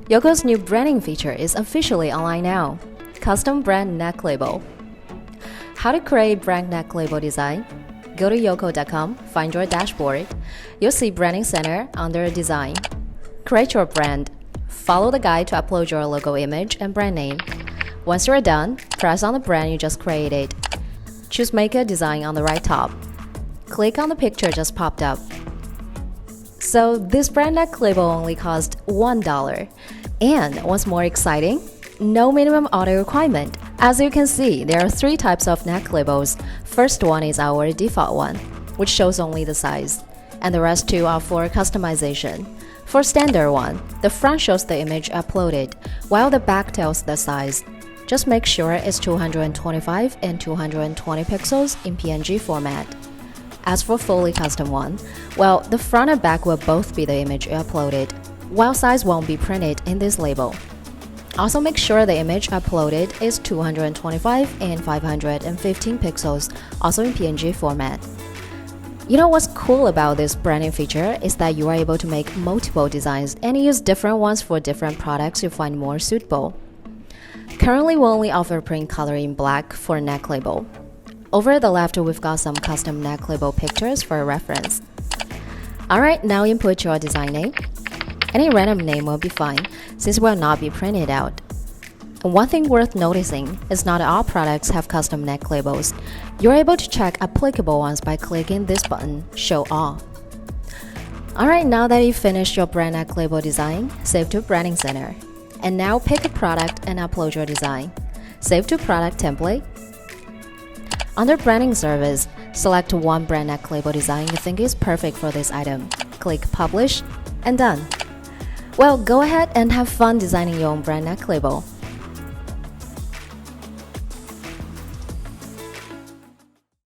Yoycol's new branding feature is officially online now. Custom brand neck label. How to create brand neck label design? Go to yoycol.com, find your dashboard. You'll see Branding Center under Design. Create your brand. Follow the guide to upload your logo image and brand name. Once you're done, press on the brand you just created. Choose Make a Design on the right top. Click on the picture just popped up. So this brand neck label only cost $1. And what's more exciting? No minimum order requirement. As you can see, there are 3 types of neck labels. First one is our default one, which shows only the size, and the rest 2 are for customization. For standard one, the front shows the image uploaded, while the back tells the size. Just make sure it's 225 and 220 pixels in PNG format. As for fully custom one, well, the front and back will both be the image uploaded, while size won't be printed in this label. Also make sure the image uploaded is 225 and 515 pixels, also in PNG format. You know what's cool about this branding feature is that you are able to make multiple designs and use different ones for different products you find more suitable. Currently, we only offer print color in black for neck label. Over at the left, we've got some custom neck label pictures for reference. Alright, now input your design name. Any random name will be fine, since it will not be printed out. And one thing worth noticing is not all products have custom neck labels. You're able to check applicable ones by clicking this button, Show All. Alright, now that you've finished your brand neck label design, save to Branding Center. And now pick a product and upload your design. Save to Product Template. Under Branding Service, select one brand neck label design you think is perfect for this item. Click Publish, and done. Well, go ahead and have fun designing your own brand neck label.